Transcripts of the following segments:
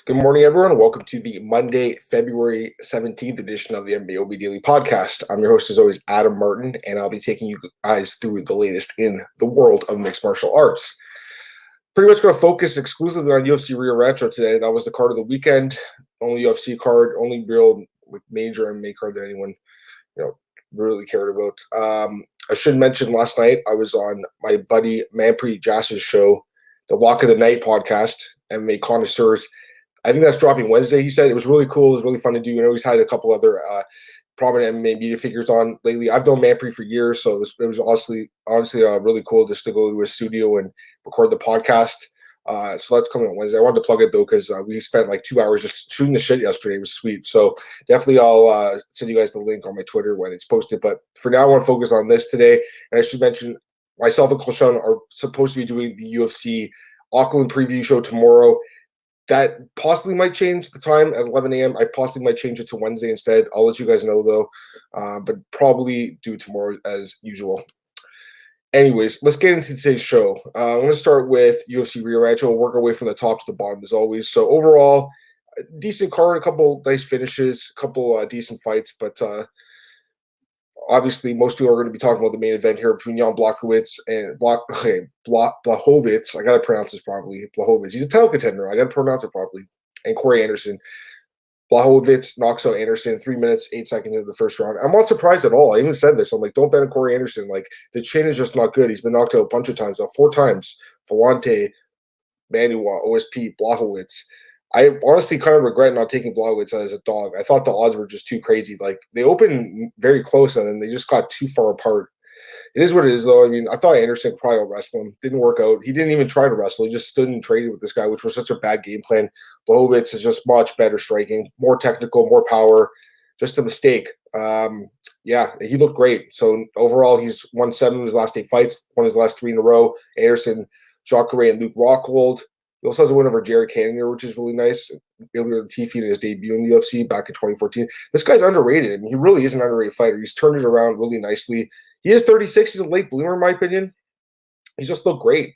Good morning, everyone. Welcome to the Monday, February 17th edition of the MMAOB Daily Podcast. I'm your host, as always, Adam Martin, and I'll be taking you guys through the latest in the world of mixed martial arts. Pretty much going to focus exclusively on UFC Rio Rancho today. That was the card of the weekend. Only UFC card, only real major MMA card that anyone, really cared about. I should mention last night I was on my buddy Manpreet Jas's show, the Walk of the Night podcast, MMA Connoisseurs. I think that's dropping Wednesday, he said. It was really cool. It was really fun to do. He's had a couple other prominent MMA media figures on lately. I've known Manpreet for years, so it was honestly really cool just to go to his studio and record the podcast. So that's coming on Wednesday. I wanted to plug it, though, because we spent like 2 hours just shooting the shit yesterday. It was sweet. So definitely I'll send you guys the link on my Twitter when it's posted. But for now, I want to focus on this today. And I should mention myself and Kolshan are supposed to be doing the UFC Auckland preview show tomorrow. That possibly might change the time at 11 a.m. I possibly might change it to Wednesday instead. I'll let you guys know, though, but probably do tomorrow as usual. Anyways, let's get into today's show. I'm going to start with UFC Rio Rancho. We'll work our way from the top to the bottom, as always. So overall, decent card, a couple nice finishes, a couple decent fights, but obviously, most people are going to be talking about the main event here between Jan Blachowicz and Blachowicz. I got to pronounce this properly. Blachowicz. He's a title contender. I got to pronounce it properly. And Corey Anderson. Blachowicz knocks out Anderson 3 minutes, 8 seconds into the first round. I'm not surprised at all. I even said this. I'm like, don't bet on Corey Anderson. Like, the chin is just not good. He's been knocked out a bunch of times. 4 times. Vellante, Manuwa, OSP, Blachowicz. I honestly kind of regret not taking Blachowicz as a dog. I thought the odds were just too crazy. Like, they opened very close, and then they just got too far apart. It is what it is, though. I mean, I thought Anderson could probably out-wrestle him. Didn't work out. He didn't even try to wrestle. He just stood and traded with this guy, which was such a bad game plan. Blachowicz is just much better striking, more technical, more power. Just a mistake. He looked great. So overall, he's won 7 of his last 8 fights, won his last 3 in a row. Anderson, Jacare, and Luke Rockhold. He also has a win over Jared Cannonier, which is really nice. Ilya Latifi in his debut in the UFC back in 2014. This guy's underrated. I mean, he really is an underrated fighter. He's turned it around really nicely. He is 36. He's a late bloomer, in my opinion. He's just looked great.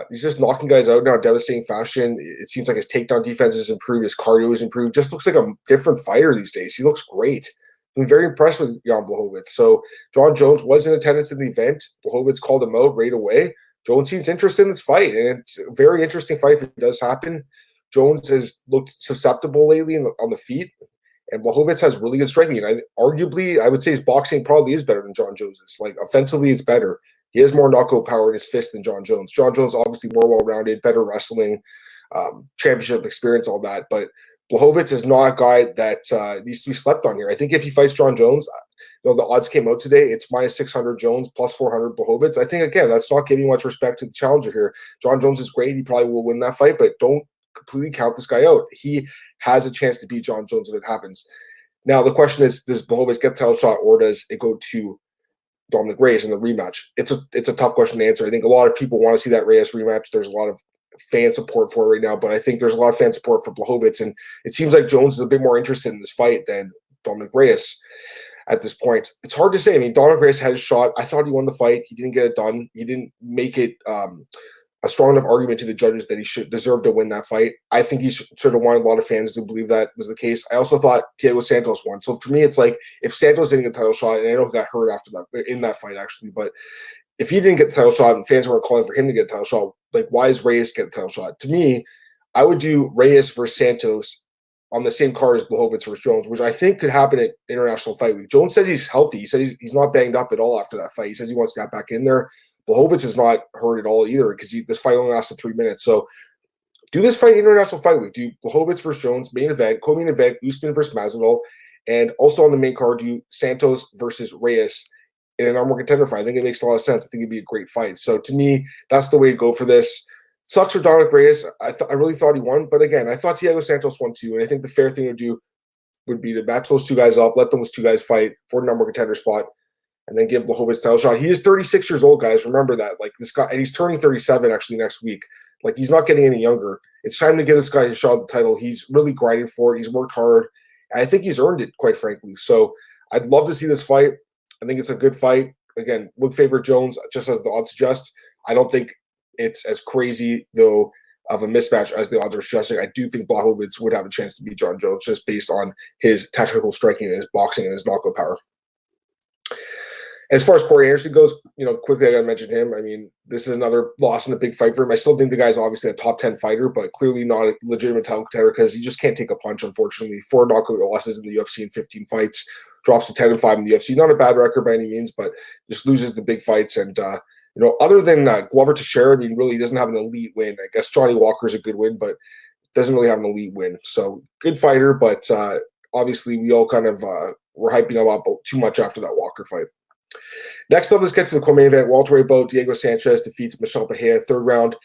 He's just knocking guys out now in devastating fashion. It seems like his takedown defense has improved. His cardio has improved. Just looks like a different fighter these days. He looks great. I've been very impressed with Jan Blachowicz. So Jon Jones was in attendance in the event. Blachowicz called him out right away. Jones seems interested in this fight, and it's a very interesting fight if it does happen. Jones has looked susceptible lately on the feet, and Blachowicz has really good striking. And arguably, I would say his boxing probably is better than Jon Jones's. Like, offensively, it's better. He has more knockout power in his fist than Jon Jones. Jon Jones, obviously, more well-rounded, better wrestling, championship experience, all that. But Blachowicz is not a guy that needs to be slept on here. I think if he fights Jon Jones, the odds came out today. It's minus 600 Jones, plus 400 Blachowicz. I think, again, that's not giving much respect to the challenger here. Jon Jones is great. He probably will win that fight, but don't completely count this guy out. He has a chance to beat Jon Jones if it happens. Now, the question is, does Blachowicz get the title shot, or does it go to Dominic Reyes in the rematch? It's a tough question to answer. I think a lot of people want to see that Reyes rematch. There's a lot of fan support for it right now, but I think there's a lot of fan support for Blachowicz, and it seems like Jones is a bit more interested in this fight than Dominic Reyes at this point. It's hard to say. I mean, Dominic Reyes had his shot. I thought he won the fight. He didn't get it done. He didn't make it a strong enough argument to the judges that he should deserve to win that fight. I think he sort of wanted a lot of fans to believe that was the case. I also thought Diego Sanchez won. So for me, it's like, if Santos didn't get the title shot, and I know he got hurt after that in that fight actually, but if he didn't get the title shot and fans weren't calling for him to get the title shot, like, why is Reyes get the title shot? To me, I would do Reyes versus Santos on the same card as Blachowicz versus Jones, which I think could happen at International Fight Week. Jones says he's healthy. He said he's not banged up at all after that fight. He says he wants to get back in there. Blachowicz is not hurt at all either, because this fight only lasted 3 minutes. So do this fight International Fight Week. Do Blachowicz versus Jones, main event, co-main event, Usman versus Masvidal, and also on the main card, do Santos versus Reyes in an number one contender fight. I think it makes a lot of sense. I think it'd be a great fight. So to me, that's the way to go for this. Sucks for Dominic Reyes. I really thought he won, but again, I thought Diego Santos won too, and I think the fair thing to do would be to match those 2 guys up, let those 2 guys fight for the number one contender spot, and then give Blachowicz title shot. He is 36 years old, guys. Remember that. Like, this guy, and he's turning 37 actually next week. Like, he's not getting any younger. It's time to give this guy his shot at the title. He's really grinding for it. He's worked hard, and I think he's earned it, quite frankly. So I'd love to see this fight. I think it's a good fight. Again, would favor Jones, just as the odds suggest. I don't think it's as crazy, though. of a mismatch as the odds are suggesting. I do think Blachowicz would have a chance to beat Jon Jones just based on his technical striking and his boxing and his knockout power. As far as Corey Anderson goes, quickly I got to mention him. I mean, this is another loss in a big fight for him. I still think the guy's obviously a top 10 fighter, but clearly not a legitimate title contender because he just can't take a punch, unfortunately. 4 knockout losses in the UFC in 15 fights, drops to 10-5 in the UFC. Not a bad record by any means, but just loses the big fights. And, other than Glover Teixeira, I mean, really he doesn't have an elite win. I guess Johnny Walker's a good win, but doesn't really have an elite win. So good fighter, but obviously we all kind of were hyping him up too much after that Walker fight. Next up, let's get to the co-main event. Welterweight bout Diego Sanchez defeats Michel Pereira, 3rd round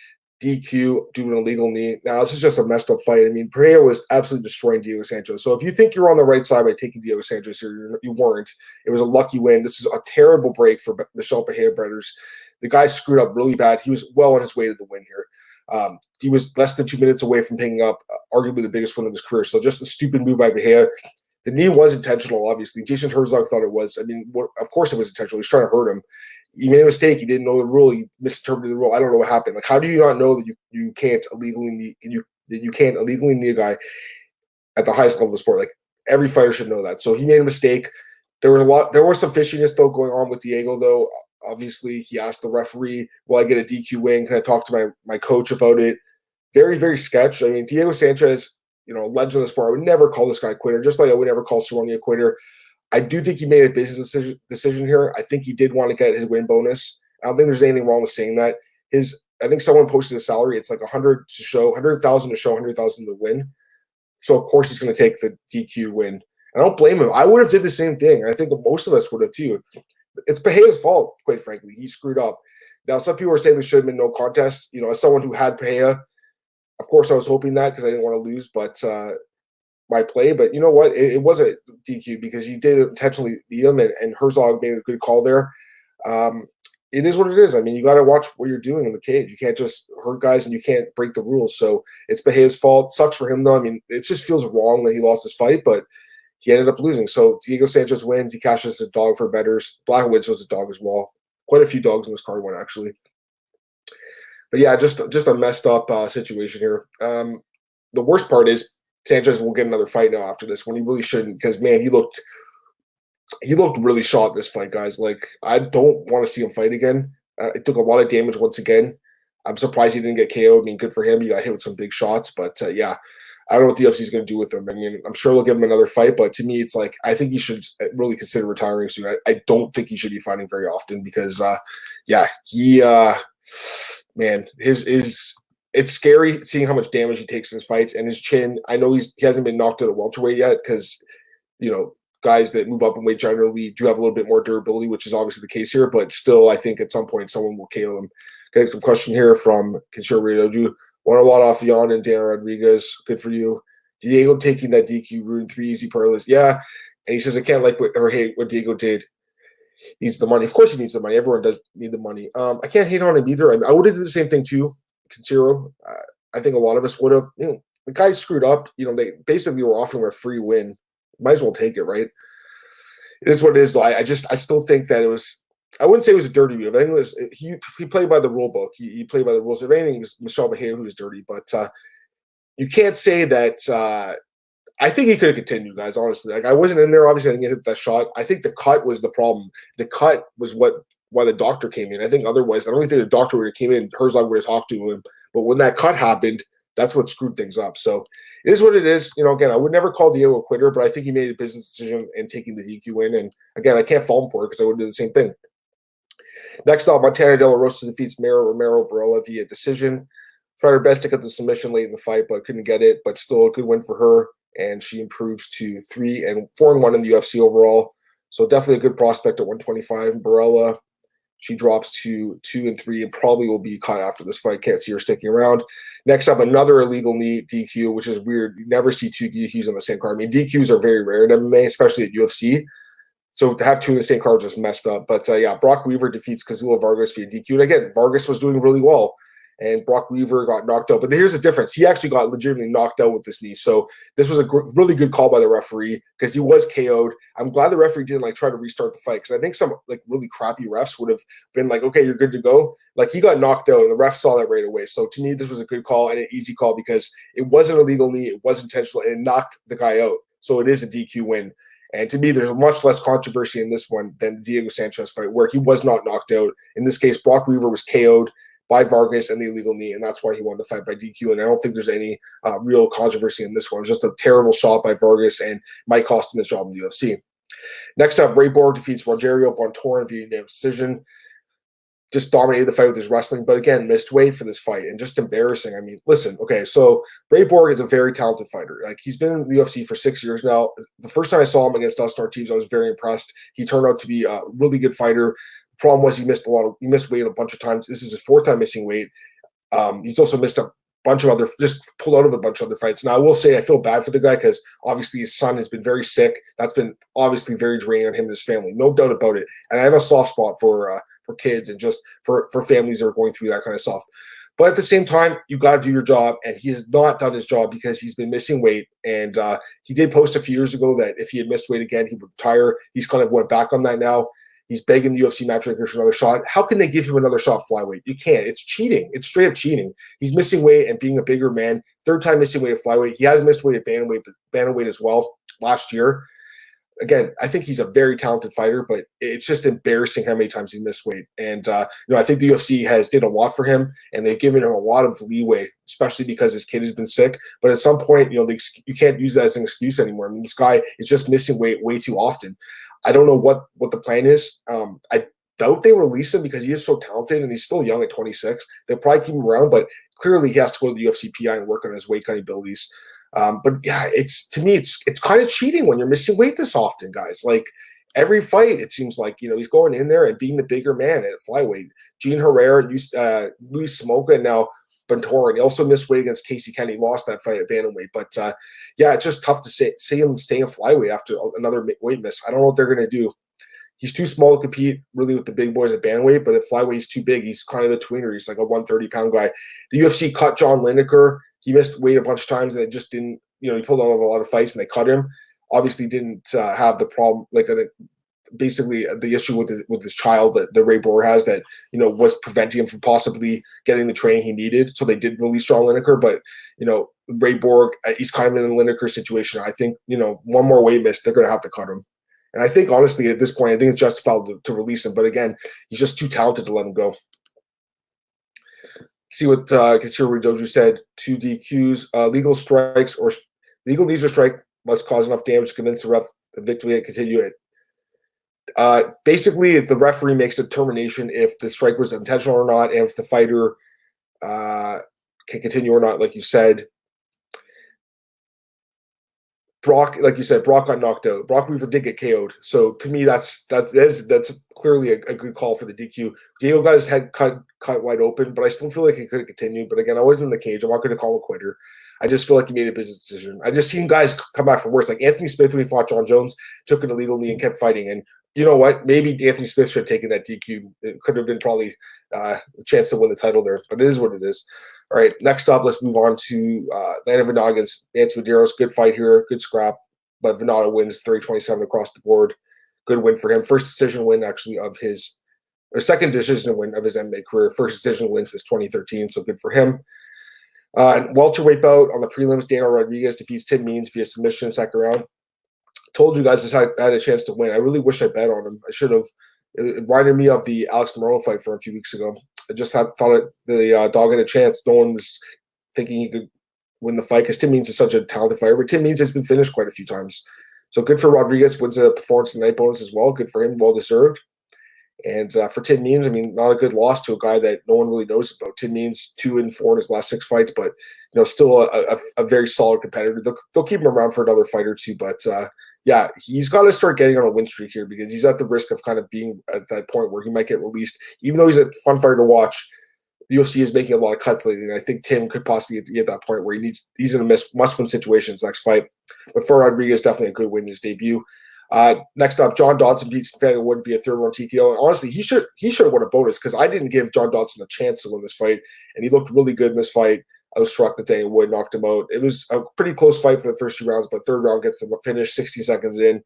DQ due to an illegal knee. Now, this is just a messed up fight. I mean, Pereira was absolutely destroying Diego Sanchez. So if you think you're on the right side by taking Diego Sanchez here, you weren't. It was a lucky win. This is a terrible break for Michel Pereira brothers. The guy screwed up really bad. He was well on his way to the win here. He was less than 2 minutes away from picking up arguably the biggest win of his career. So just a stupid move by Pereira. The knee was intentional, obviously. Jason Herzog thought it was. I mean, of course it was intentional. He was trying to hurt him. He made a mistake. He didn't know the rule. He misinterpreted the rule. I don't know what happened. Like, how do you not know that you can't illegally knee a guy at the highest level of the sport? Like, every fighter should know that. So he made a mistake. There was some fishiness though going on with Diego though. Obviously, he asked the referee, "Will I get a DQ win? Can I talk to my coach about it?" Very, very sketch. I mean, Diego Sanchez, legend of the sport. I would never call this guy a quitter, just like I would never call Cerrone a quitter. I do think he made a business decision here. I think he did want to get his win bonus. I don't think there's anything wrong with saying that. I think someone posted his salary. It's like 100,000 to show, 100,000 to win. So of course he's going to take the DQ win. I don't blame him. I would have did the same thing. I think most of us would have too. It's Pereira's fault, quite frankly. He screwed up. Now, some people are saying there should have been no contest. As someone who had Pereira, of course I was hoping that because I didn't want to lose, but my play. But you know what? It was a DQ because he did intentionally beat him, and Herzog made a good call there. It is what it is. I mean, you got to watch what you're doing in the cage. You can't just hurt guys and you can't break the rules. So it's Pereira's fault. Sucks for him, though. I mean, it just feels wrong that he lost his fight, but he ended up losing. So Diego Sanchez wins. He cashes a dog for bettors. Blachowicz was a dog as well. Quite a few dogs in this card won, actually. But yeah, just a messed up situation here. The worst part is Sanchez will get another fight now after this when he really shouldn't, because man, he looked really shot this fight, guys. Like, I don't want to see him fight again. It took a lot of damage once again. I'm surprised he didn't get KO'd. I mean, good for him. He got hit with some big shots, but yeah, I don't know what the UFC is going to do with him. I mean, I'm sure they'll give him another fight, but to me, it's like I think he should really consider retiring soon. I don't think he should be fighting very often because, yeah, he man, it's scary seeing how much damage he takes in his fights, and his chin. I know he hasn't been knocked out at welterweight yet because guys that move up in weight generally do have a little bit more durability, which is obviously the case here. But still, I think at some point someone will KO him. Getting some question here from Kinshiro Ryoju. Won a lot off Jan and Dana Rodriguez. Good for you. Diego taking that DQ ruined 3 easy parlays. Yeah. And he says, I can't hate what Diego did. He needs the money. Of course he needs the money. Everyone does need the money. I can't hate on him either. I would have did the same thing too, Kinshiro. I think a lot of us would have. The guy screwed up. They basically were offering him a free win. Might as well take it, right? It is what it is, though. I still think that it was. I wouldn't say it was a dirty move. I think it was he played by the rule book. He played by the rules. If anything, it was Michel Pereira who was dirty. But you can't say that. I think he could have continued, guys. Honestly, like I wasn't in there. Obviously, I didn't hit that shot. I think the cut was the problem. The cut was why the doctor came in. I think otherwise, I don't think the doctor would have came in. Herzog would have talked to him. But when that cut happened, that's what screwed things up. So it is what it is. Again, I would never call Diego a quitter, but I think he made a business decision in taking the DQ win. And again, I can't fault him for it because I would do the same thing. Next up, Montana De La Rosa defeats Mara Romero Barella via decision. Tried her best to get the submission late in the fight, but couldn't get it. But still a good win for her. And she improves to 4-1 in the UFC overall. So definitely a good prospect at 125. Barella, she drops to 2-3 and probably will be caught after this fight. Can't see her sticking around. Next up, another illegal knee DQ, which is weird. You never see 2 DQs on the same card. I mean, DQs are very rare in MMA, especially at UFC. So to have 2 in the same card just messed up. But yeah, Brock Weaver defeats Kazula Vargas via DQ. And again, Vargas was doing really well. and Brock Weaver got knocked out. But here's the difference. He actually got legitimately knocked out with this knee. So this was a really good call by the referee because he was KO'd. I'm glad the referee didn't like try to restart the fight because I think some like really crappy refs would have been like, okay, you're good to go. Like he got knocked out and the ref saw that right away. So to me, this was a good call and an easy call because it wasn't a legal knee. It was intentional and it knocked the guy out. So it is a DQ win. And to me, there's much less controversy in this one than the Diego Sanchez fight, where he was not knocked out. In this case, Brock Weaver was KO'd by Vargas and the illegal knee, and that's why he won the fight by DQ. And I don't think there's any real controversy in this one. It was just a terrible shot by Vargas and might cost him his job in the UFC. Next up, Ray Borg defeats Rogerio Bontorin via unanimous decision. Just dominated the fight with his wrestling, but again, missed weight for this fight and just embarrassing. I mean, listen, okay, so Ray Borg is a very talented fighter. Like he's been in the UFC for 6 years now. The first time I saw him against Dustin Ortiz, I was very impressed. He turned out to be a really good fighter. The problem was he missed weight a bunch of times. This is his fourth time missing weight. He's also missed a bunch of just pulled out of a bunch of other fights. Now, I will say I feel bad for the guy because obviously his son has been very sick. That's been obviously very draining on him and his family, no doubt about it. And I have a soft spot for kids and just for families that are going through that kind of stuff. But at the same time, you got to do your job, and he has not done his job because he's been missing weight. And he did post a few years ago that if he had missed weight again, he would retire. He's kind of went back on that now. He's begging the UFC matchmakers for another shot. How can they give him another shot flyweight? You can't. It's cheating. It's straight up cheating. He's missing weight and being a bigger man. Third time missing weight at flyweight. He has missed weight at bantamweight as well last year. Again, I think he's a very talented fighter, but it's just embarrassing how many times he's missed weight. And I think the UFC has did a lot for him, and they've given him a lot of leeway, especially because his kid has been sick. But at some point, you can't use that as an excuse anymore. I mean, this guy is just missing weight way too often. I don't know what the plan is. I doubt they release him because he is so talented and he's still young at 26. They'll probably keep him around, but clearly he has to go to the UFC PI and work on his weight cutting abilities. But yeah, it's kind of cheating when you're missing weight this often, guys. Like every fight, it seems like he's going in there and being the bigger man at flyweight. Gene Herrera, Luis Smoka, and now Bontorin. He also missed weight against Casey Kennedy, lost that fight at bantamweight. But yeah, it's just tough to see him staying flyweight after another weight miss. I don't know what they're going to do. He's too small to compete really with the big boys at bantamweight, but at flyweight he's too big. He's kind of a tweener. He's like a 130-pound guy. The UFC cut John Lineker. He missed weight a bunch of times, and it just didn't. He pulled out of a lot of fights, and they cut him. Obviously, didn't have the problem basically the issue with his child that Ray Borg has that was preventing him from possibly getting the training he needed. So they did release John Lineker, but Ray Borg, he's kind of in a Lineker situation. I think one more weight miss, they're going to have to cut him. And I think honestly at this point, I think it's justified to release him. But again, he's just too talented to let him go. See what Katsura Doju said. 2 DQs, legal strikes or legal knees or strike must cause enough damage to convince the ref the victory and continue it. Basically, if the referee makes a determination if the strike was intentional or not, and if the fighter can continue or not, like you said. Brock, like you said, Brock got knocked out. Brock Weaver did get KO'd. So to me, that's clearly a good call for the DQ. Diego got his head cut wide open, but I still feel like he could have continued. But again, I wasn't in the cage. I'm not going to call him a quitter. I just feel like he made a business decision. I just seen guys come back from worse. Like Anthony Smith when he fought Jon Jones, took an illegal knee and kept fighting. And you know what? Maybe Anthony Smith should have taken that DQ. It could have been probably a chance to win the title there. But it is what it is. All right, next up, let's move on to Landon Venata against Nancy Medeiros. Good fight here, good scrap, but Venata wins 30-27 across the board. Good win for him. First decision win, actually, second decision win of his MMA career. First decision win since 2013, so good for him. And welterweight bout on the prelims, Daniel Rodriguez defeats Tim Means via submission in second round. Told you guys I had a chance to win. I really wish I bet on him. I should have. It reminded me of the Alex Morono fight from a few weeks ago. I just thought the dog had a chance. No one was thinking he could win the fight because Tim Means is such a talented fighter. But Tim Means has been finished quite a few times. So good for Rodriguez. Wins a performance of the night bonus as well. Good for him. Well-deserved. And for Tim Means, I mean, not a good loss to a guy that no one really knows about. Tim Means 2-4 in his last 6 fights, but still a very solid competitor. They'll keep him around for another fight or two, but yeah, he's got to start getting on a win streak here because he's at the risk of kind of being at that point where he might get released. Even though he's a fun fighter to watch, the UFC is making a lot of cuts lately, and I think Tim could possibly get that point where he's in a must-win situation his next fight. But for Rodriguez, definitely a good win in his debut. Next up, Jon Dodson beats Nathaniel Wood via third round TKO. And honestly, he should have won a bonus because I didn't give Jon Dodson a chance to win this fight, and he looked really good in this fight. I was struck Nathaniel Wood knocked him out. It was a pretty close fight for the first 2 rounds, but third round gets the finish 60 seconds in,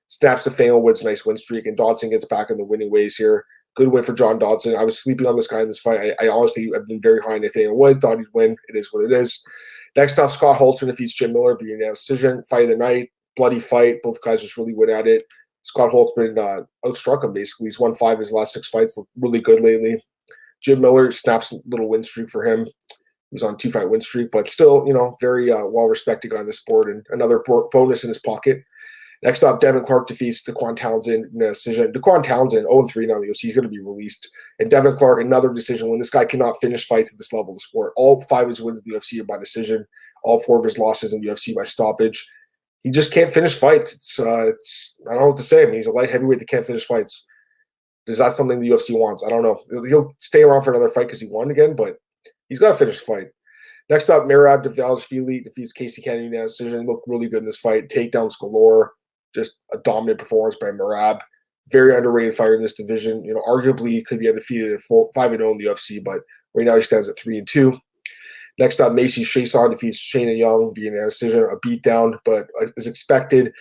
snaps Nathaniel Wood's nice win streak, and Dodson gets back in the winning ways here. Good win for Jon Dodson. I was sleeping on this guy in this fight. I honestly have been very high on Nathaniel Wood. Thought he'd win. It is what it is. Next up, Scott Holtzman defeats Jim Miller via unanimous decision. Fight of the night. Bloody fight. Both guys just really went at it. Scott Holtzman outstruck him, basically. He's won 5 of his last 6 fights. Looked really good lately. Jim Miller snaps a little win streak for him. He was on a 2-fight win streak, but still, very well-respected guy in the sport and another bonus in his pocket. Next up, Devin Clark defeats Daquan Townsend in a decision. Daquan Townsend, 0-3 now in the UFC. He's going to be released. And Devin Clark, another decision when this guy cannot finish fights at this level of the sport. All 5 of his wins in the UFC are by decision. All 4 of his losses in the UFC by stoppage. He just can't finish fights. It's I don't know what to say. I mean, he's a light heavyweight that can't finish fights. Is that something the UFC wants? I don't know. He'll stay around for another fight because he won again, but he's got to finish the fight. Next up, Merab Dvalishvili defeats Casey Kennedy in a decision. He looked really good in this fight. Takedowns galore. Just a dominant performance by Merab. Very underrated fighter in this division. Arguably could be undefeated at 5-0 in the UFC, but right now he stands at 3-2. Next up, Macy Chiasson defeats Shayna Young via a decision, a beatdown, but as expected,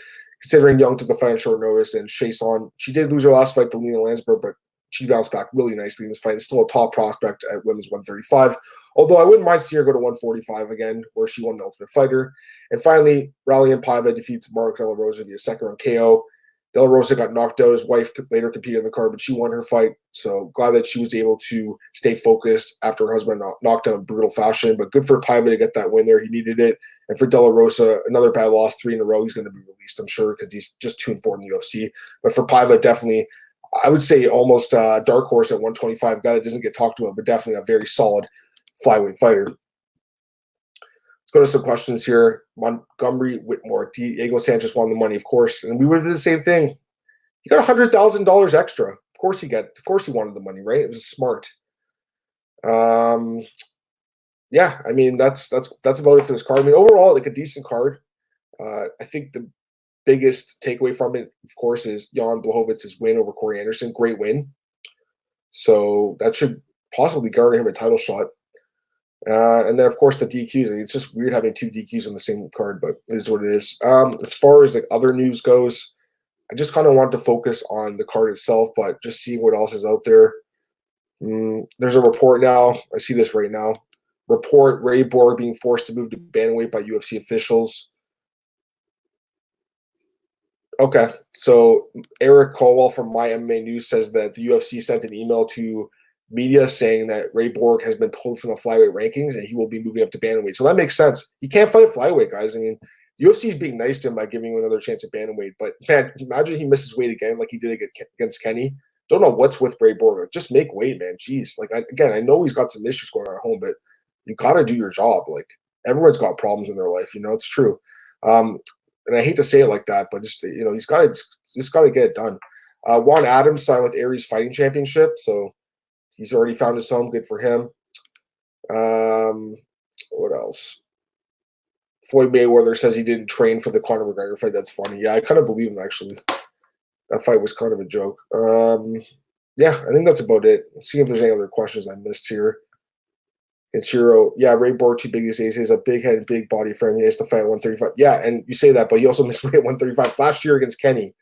considering Young took the fight on short notice, and Chiasson, she did lose her last fight to Lena Landsberg, but she bounced back really nicely in this fight. It's still a top prospect at women's 135. Although I wouldn't mind seeing her go to 145 again, where she won the Ultimate Fighter. And finally, Raulian Paiva defeats Mark De La Rosa via second round KO. De La Rosa got knocked out. His wife later competed in the card, but she won her fight. So glad that she was able to stay focused after her husband knocked out in brutal fashion. But good for Paiva to get that win there. He needed it. And for De La Rosa, another bad loss, 3 in a row. He's going to be released, I'm sure, because he's just 2-4 in the UFC. But for Paiva, definitely, I would say almost dark horse at 125, a guy that doesn't get talked about, but definitely a very solid flyweight fighter. Let's go to some questions here. Montgomery Whitmore, Diego Sanchez won the money, of course, and we would have did the same thing. He got $100,000 extra. Of course he wanted the money, right? It was smart. Yeah, I mean that's about it for this card. I mean, overall, like a decent card. I think the biggest takeaway from it, of course, is Jan Blachowicz's win over Corey Anderson. Great win. So that should possibly garner him a title shot. And then, of course, the DQs. I mean, it's just weird having 2 DQs on the same card, but it is what it is. As far as like other news goes, I just kind of want to focus on the card itself, but just see what else is out there. There's a report now. I see this right now. Report Ray Borg being forced to move to bantamweight by UFC officials. Okay, so Eric Colwell from My MMA News says that the UFC sent an email to media saying that Ray Borg has been pulled from the flyweight rankings and he will be moving up to bantamweight. So that makes sense. He can't fight flyweight, guys. I mean, the UFC is being nice to him by giving him another chance at bantamweight. But man, imagine he misses weight again like he did against Kenny. Don't know what's with Ray Borg. Like, just make weight, man. Jeez. Like, I know he's got some issues going on at home, but you got to do your job. Like, everyone's got problems in their life. It's true. And I hate to say it like that, but just he's got to get it done. Juan Adams signed with Aries Fighting Championship, so he's already found his home. Good for him. What else? Floyd Mayweather says he didn't train for the Conor McGregor fight. That's funny. Yeah, I kind of believe him, actually. That fight was kind of a joke. Yeah, I think that's about it. Let's see if there's any other questions I missed here. Ichiro, yeah, Ray Borg, 2 biggest days. He has a big head and big body frame. He has to fight at 135. Yeah, and you say that, but he also missed weight at 135 last year against Kenny.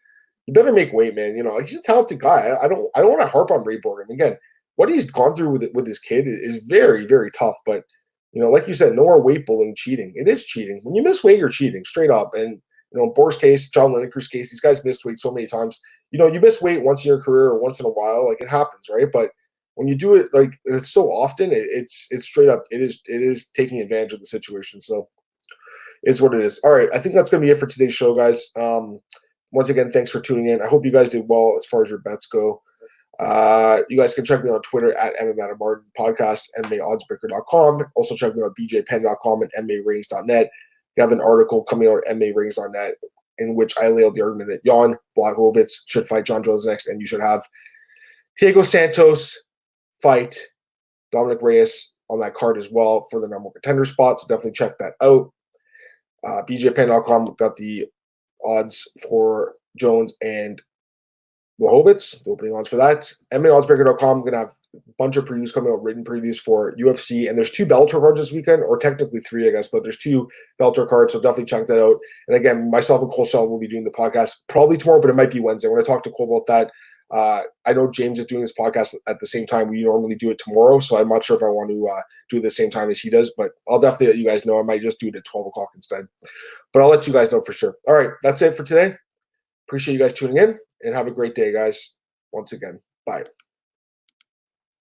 You better make weight, man. He's a talented guy. I don't want to harp on Ray Borg. I mean, again, what he's gone through with his kid is very, very tough. But like you said, no more weight bullying, cheating. It is cheating. When you miss weight, you're cheating straight up. And in Borg's case, John Lineker's case, these guys missed weight so many times. You miss weight once in your career or once in a while, like it happens, right? But when you do it like it's so often, it's straight up. It is taking advantage of the situation. So it's what it is. All right, I think that's going to be it for today's show, guys. Once again, thanks for tuning in. I hope you guys did well as far as your bets go. You guys can check me on Twitter at MMAOB podcast, MMAOddsbreaker.com. Also check me out BJPenn.com and MMARatings.net. You have an article coming out at MMARatings.net in which I lay out the argument that Jan Blachowicz should fight Jon Jones next, and you should have Diego Santos fight Dominic Reyes on that card as well for the number 1 contender spot. So definitely check that out. BJPenn.com got the odds for Jones, and Blachowicz, the opening odds for that. MMAOddsbreaker.com. I'm going to have a bunch of previews coming out, written previews for UFC. And there's 2 Bellator cards this weekend, or technically 3, I guess, but there's 2 Bellator cards, so definitely check that out. And again, myself and Cole Shell will be doing the podcast probably tomorrow, but it might be Wednesday. When I talk to Cole about that, I know James is doing this podcast at the same time we normally do it tomorrow, so I'm not sure if I want to do it at the same time as he does, but I'll definitely let you guys know. I might just do it at 12 o'clock instead. But I'll let you guys know for sure. All right, that's it for today. Appreciate you guys tuning in, and have a great day, guys. Once again, bye.